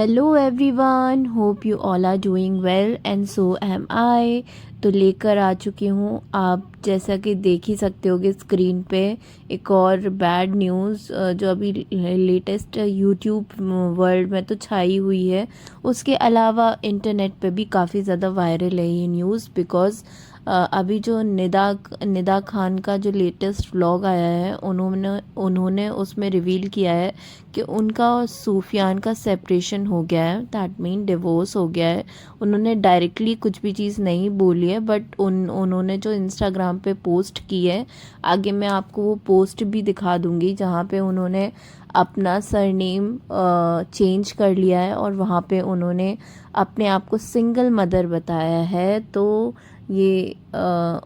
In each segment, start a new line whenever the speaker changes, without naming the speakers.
Hello everyone, hope you all are doing well and so am I. तो लेकर आ चुकी हूँ, आप जैसा कि देख ही सकते होगे स्क्रीन पे, एक और बैड न्यूज़ जो अभी लेटेस्ट यूट्यूब वर्ल्ड में तो छाई हुई है। उसके अलावा इंटरनेट पे भी काफ़ी ज़्यादा वायरल है ये न्यूज़, बिकॉज़ अभी जो निदा खान का जो लेटेस्ट व्लॉग आया है, उन्होंने उसमें रिवील किया है कि उनका और सूफियान का सेपरेशन हो गया है, दैट मीन डिवोर्स हो गया है। उन्होंने डायरेक्टली कुछ भी चीज़ नहीं बोली है, बट उन्होंने जो इंस्टाग्राम पे पोस्ट की है, आगे मैं आपको वो पोस्ट भी दिखा दूँगी, जहाँ पे उन्होंने अपना सरनेम चेंज कर लिया है और वहाँ पे उन्होंने अपने आप को सिंगल मदर बताया है। तो ये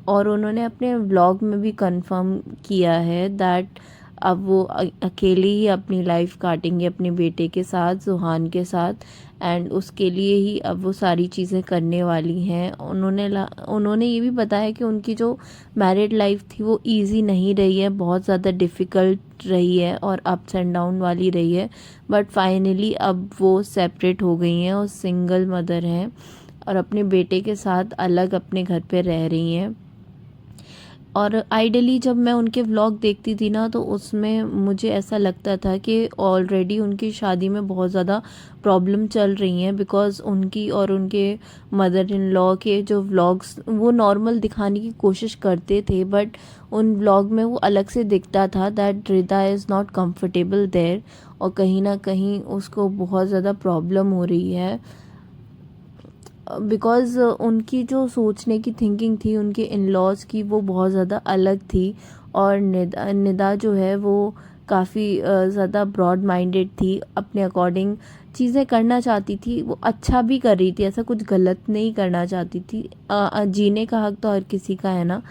और उन्होंने अपने व्लॉग में भी कंफर्म किया है दैट अब वो अकेले ही अपनी लाइफ काटेंगे अपने बेटे के साथ, जुहान के साथ, एंड उसके लिए ही अब वो सारी चीज़ें करने वाली हैं। उन्होंने ये भी बताया कि उनकी जो मैरिड लाइफ थी वो इजी नहीं रही है, बहुत ज़्यादा डिफ़िकल्ट रही है और अप्स एंड डाउन वाली रही है, बट फाइनली अब वो सेपरेट हो गई हैं और सिंगल मदर हैं और अपने बेटे के साथ अलग अपने घर पे रह रही हैं। और आइडली जब मैं उनके व्लॉग देखती थी ना, तो उसमें मुझे ऐसा लगता था कि ऑलरेडी उनकी शादी में बहुत ज़्यादा प्रॉब्लम चल रही हैं, बिकॉज़ उनकी और उनके मदर इन लॉ के जो व्लॉग्स वो नॉर्मल दिखाने की कोशिश करते थे, बट उन व्लॉग में वो अलग से दिखता था that Rida is not comfortable there, और कहीं ना कहीं उसको बहुत ज़्यादा प्रॉब्लम हो रही है, बिकॉज़ उनकी जो सोचने की थिंकिंग थी उनके इन लॉज की, वो बहुत ज़्यादा अलग थी। और निदा जो है वो काफ़ी ज़्यादा ब्रॉड माइंडेड थी, अपने अकॉर्डिंग चीज़ें करना चाहती थी, वो अच्छा भी कर रही थी, ऐसा कुछ गलत नहीं करना चाहती थी। जीने का हक तो हर किसी का है ना।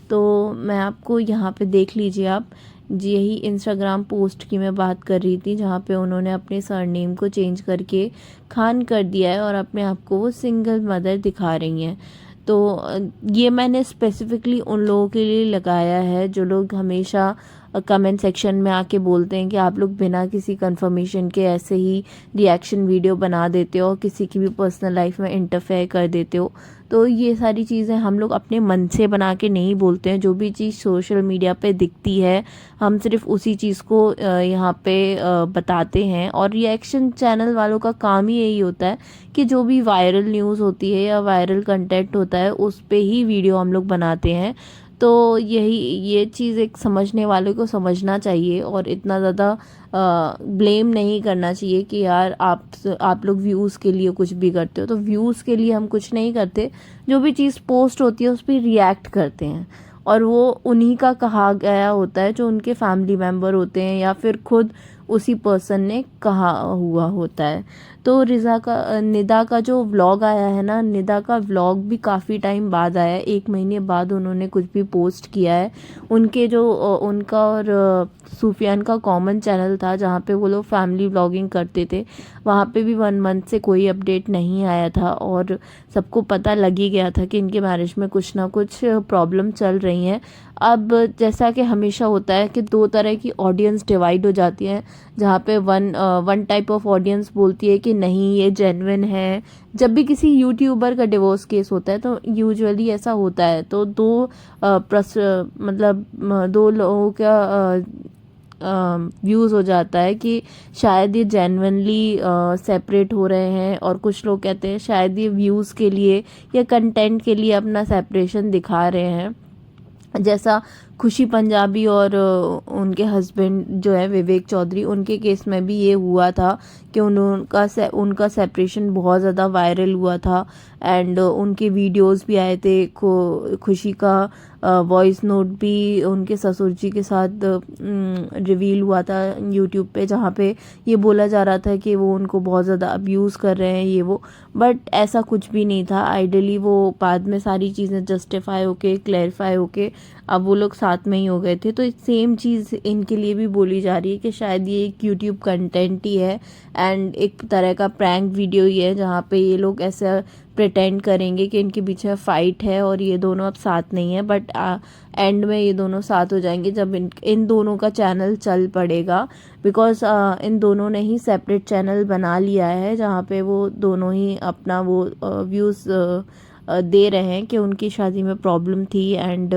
तो मैं आपको यहाँ पे देख लीजिए आप, जी यही इंस्टाग्राम पोस्ट की मैं बात कर रही थी, जहाँ पे उन्होंने अपने सरनेम को चेंज करके खान कर दिया है और अपने आप को वो सिंगल मदर दिखा रही हैं। तो ये मैंने स्पेसिफिकली उन लोगों के लिए लगाया है जो लोग हमेशा कमेंट सेक्शन में आके बोलते हैं कि आप लोग बिना किसी कंफर्मेशन के ऐसे ही रिएक्शन वीडियो बना देते हो और किसी की भी पर्सनल लाइफ में इंटरफेयर कर देते हो। तो ये सारी चीज़ें हम लोग अपने मन से बना के नहीं बोलते हैं, जो भी चीज़ सोशल मीडिया पे दिखती है हम सिर्फ उसी चीज़ को यहाँ पे बताते हैं। और रिएक्शन चैनल वालों का काम ही यही होता है कि जो भी वायरल न्यूज़ होती है या वायरल कंटेंट होता है उस पे ही वीडियो हम लोग बनाते हैं। तो ये चीज़ एक समझने वाले को समझना चाहिए और इतना ज़्यादा ब्लेम नहीं करना चाहिए कि यार आप लोग व्यूज़ के लिए कुछ भी करते हो। तो व्यूज़ के लिए हम कुछ नहीं करते, जो भी चीज़ पोस्ट होती है उस पर रिएक्ट करते हैं, और वो उन्हीं का कहा गया होता है जो उनके फैमिली मेम्बर होते हैं या फिर खुद उसी पर्सन ने कहा हुआ होता है। तो निदा का जो व्लॉग आया है ना, निदा का व्लॉग भी काफ़ी टाइम बाद आया है, 1 महीने बाद उन्होंने कुछ भी पोस्ट किया है। उनके जो उनका और सूफियान का कॉमन चैनल था जहाँ पे वो लोग फैमिली व्लॉगिंग करते थे, वहाँ पे भी 1 मंथ से कोई अपडेट नहीं आया था और सबको पता लग ही गया था कि इनके मैरिज में कुछ ना कुछ प्रॉब्लम चल रही हैं। अब जैसा कि हमेशा होता है कि दो तरह की ऑडियंस डिवाइड हो जाती है, जहाँ पे वन टाइप ऑफ ऑडियंस बोलती है कि नहीं ये जेन्युइन है। जब भी किसी यूट्यूबर का डिवोर्स केस होता है तो यूजुअली ऐसा होता है, तो दो लोगों का व्यूज़ हो जाता है कि शायद ये जेन्युइनली सेपरेट हो रहे हैं, और कुछ लोग कहते हैं शायद ये व्यूज़ के लिए या कंटेंट के लिए अपना सेपरेशन दिखा रहे हैं। जैसा खुशी पंजाबी और उनके हस्बैंड जो है विवेक चौधरी, उनके केस में भी ये हुआ था कि उनका सेपरेशन बहुत ज़्यादा वायरल हुआ था, एंड उनके वीडियोस भी आए थे। खुशी का वॉइस नोट भी उनके ससुर जी के साथ रिवील हुआ था यूट्यूब पे, जहाँ पे ये बोला जा रहा था कि वो उनको बहुत ज़्यादा अब्यूज़ कर रहे हैं ये वो, बट ऐसा कुछ भी नहीं था। आइडली वो बाद में सारी चीज़ें जस्टिफाई होके क्लैरिफाई होके अब वो लोग साथ में ही हो गए थे। तो सेम चीज़ इनके लिए भी बोली जा रही है कि शायद ये एक यूट्यूब कंटेंट ही है एंड एक तरह का प्रैंक वीडियो ही है, जहाँ पे ये लोग ऐसा प्रिटेंड करेंगे कि इनके बीच में फ़ाइट है और ये दोनों अब साथ नहीं है, बट एंड में ये दोनों साथ हो जाएंगे जब इन दोनों का चैनल चल पड़ेगा। बिकॉज इन दोनों ने ही सेपरेट चैनल बना लिया है, जहाँ पे वो दोनों ही अपना वो व्यूज़ दे रहे हैं कि उनकी शादी में प्रॉब्लम थी। एंड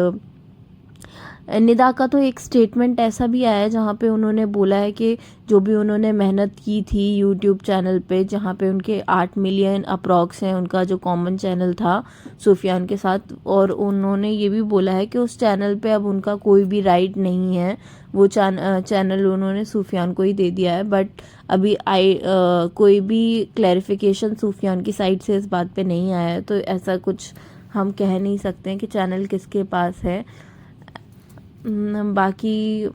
निदा का तो एक स्टेटमेंट ऐसा भी आया है जहाँ पे उन्होंने बोला है कि जो भी उन्होंने मेहनत की थी यूट्यूब चैनल पे, जहाँ पे उनके 8 मिलियन अप्रॉक्स हैं उनका जो कॉमन चैनल था सूफियान के साथ, और उन्होंने ये भी बोला है कि उस चैनल पे अब उनका कोई भी राइट नहीं है, वो चैनल उन्होंने सूफियान को ही दे दिया है। बट अभी कोई भी क्लैरिफिकेशन सूफियान की साइड से इस बात पे नहीं आया है, तो ऐसा कुछ हम कह नहीं सकते हैं कि चैनल किसके पास है। बाकी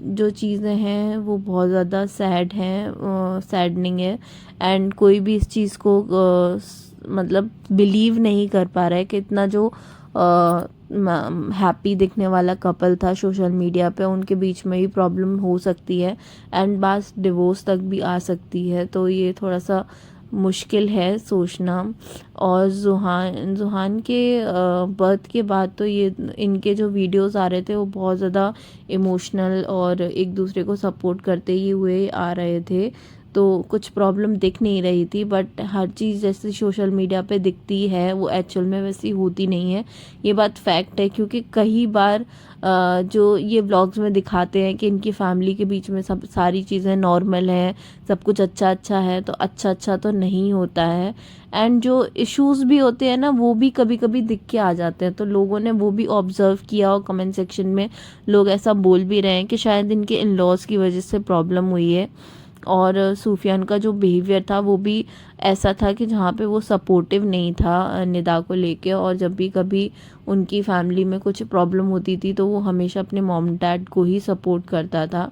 जो चीज़ें हैं वो बहुत ज़्यादा सैड हैं, सैडनिंग है। एंड कोई भी इस चीज़ को मतलब बिलीव नहीं कर पा रहा है कि इतना जो हैप्पी दिखने वाला कपल था सोशल मीडिया पे, उनके बीच में ही प्रॉब्लम हो सकती है एंड बस डिवोर्स तक भी आ सकती है। तो ये थोड़ा सा मुश्किल है सोचना। और जुहान के बर्थ के बाद तो ये इनके जो वीडियोस आ रहे थे वो बहुत ज़्यादा इमोशनल और एक दूसरे को सपोर्ट करते ही हुए आ रहे थे, तो कुछ प्रॉब्लम दिख नहीं रही थी। बट हर चीज़ जैसे सोशल मीडिया पे दिखती है वो एक्चुअल में वैसी होती नहीं है, ये बात फैक्ट है। क्योंकि कई बार जो ये व्लॉग्स में दिखाते हैं कि इनकी फैमिली के बीच में सब सारी चीज़ें नॉर्मल हैं, सब कुछ अच्छा है, तो अच्छा तो नहीं होता है। एंड जो इश्यूज़ भी होते हैं ना वो भी कभी कभी दिख के आ जाते हैं, तो लोगों ने वो भी ऑब्ज़र्व किया और कमेंट सेक्शन में लोग ऐसा बोल भी रहे हैं कि शायद इनके इन लॉज की वजह से प्रॉब्लम हुई है। और सूफियान का जो बिहेवियर था वो भी ऐसा था कि जहाँ पे वो सपोर्टिव नहीं था निदा को लेके, और जब भी कभी उनकी फैमिली में कुछ प्रॉब्लम होती थी तो वो हमेशा अपने मॉम डैड को ही सपोर्ट करता था।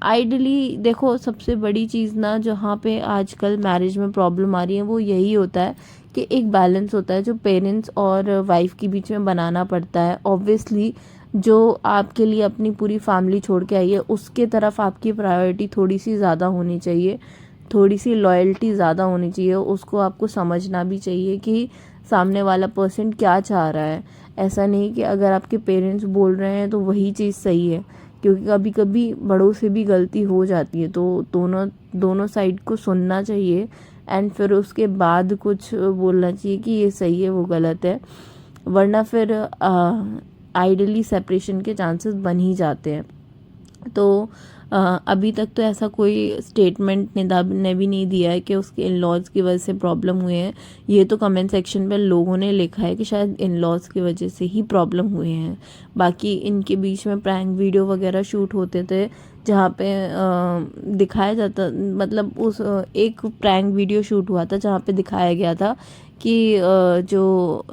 आइडली देखो, सबसे बड़ी चीज़ ना जहाँ पे आजकल मैरिज में प्रॉब्लम आ रही है वो यही होता है कि एक बैलेंस होता है जो पेरेंट्स और वाइफ के बीच में बनाना पड़ता है। ऑब्वियसली जो आपके लिए अपनी पूरी फैमिली छोड़ के आई है उसके तरफ आपकी प्रायोरिटी थोड़ी सी ज़्यादा होनी चाहिए, थोड़ी सी लॉयल्टी ज़्यादा होनी चाहिए, उसको आपको समझना भी चाहिए कि सामने वाला पर्सन क्या चाह रहा है। ऐसा नहीं कि अगर आपके पेरेंट्स बोल रहे हैं तो वही चीज़ सही है, क्योंकि कभी कभी बड़ों से भी गलती हो जाती है। तो दोनों साइड को सुनना चाहिए एंड फिर उसके बाद कुछ बोलना चाहिए कि ये सही है वो गलत है, वरना फिर आइडली सेपरेशन के चांसेस बन ही जाते हैं। तो अभी तक तो ऐसा कोई स्टेटमेंट निदा ने भी नहीं दिया है कि उसके इन लॉज की वजह से प्रॉब्लम हुए हैं। ये तो कमेंट सेक्शन में लोगों ने लिखा है कि शायद इन लॉज की वजह से ही प्रॉब्लम हुए हैं। बाकी इनके बीच में प्रैंक वीडियो वगैरह शूट होते थे जहाँ पे दिखाया जाता, मतलब उस एक प्रैंक वीडियो शूट हुआ था जहाँ पे दिखाया गया था कि जो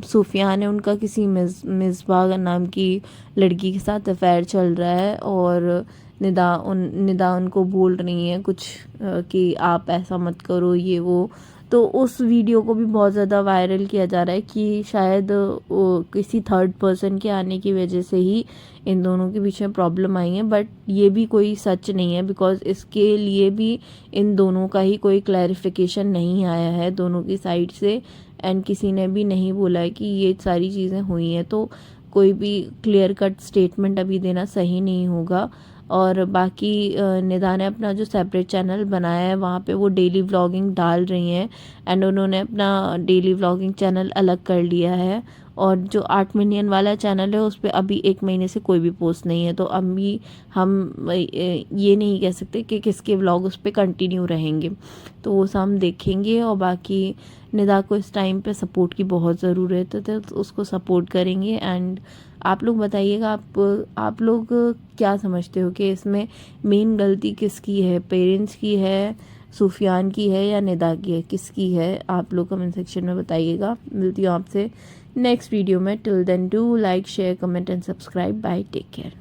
सूफियान है उनका किसी मिसबा नाम की लड़की के साथ अफेयर चल रहा है, और निदा उनको बोल रही है कुछ कि आप ऐसा मत करो ये वो। तो उस वीडियो को भी बहुत ज़्यादा वायरल किया जा रहा है कि शायद किसी थर्ड पर्सन के आने की वजह से ही इन दोनों के बीच में प्रॉब्लम आई है। बट ये भी कोई सच नहीं है, बिकॉज़ इसके लिए भी इन दोनों का ही कोई क्लैरिफिकेशन नहीं आया है दोनों की साइड से, एंड किसी ने भी नहीं बोला है कि ये सारी चीज़ें हुई हैं। तो कोई भी क्लियर कट स्टेटमेंट अभी देना सही नहीं होगा। और बाकी निदा ने अपना जो सेपरेट चैनल बनाया है वहाँ पे वो डेली व्लॉगिंग डाल रही हैं, एंड उन्होंने अपना डेली व्लॉगिंग चैनल अलग कर लिया है। और जो 8 मिलियन वाला चैनल है उस पर अभी 1 महीने से कोई भी पोस्ट नहीं है, तो अभी हम ये नहीं कह सकते कि किसके व्लॉग उस पर कंटिन्यू रहेंगे, तो वो सब हम देखेंगे। और बाकी निदा को इस टाइम पे सपोर्ट की बहुत ज़रूरत है, तो उसको सपोर्ट करेंगे। एंड आप लोग बताइएगा, आप लोग क्या समझते हो कि इसमें मेन गलती किसकी है, पेरेंट्स की है, सूफियान की है, या निदा की है, किसकी है? आप लोग कमेंट सेक्शन में बताइएगा। मिलती हूँ आपसे नेक्स्ट वीडियो में। Till then do like share comment and subscribe. Bye, take care.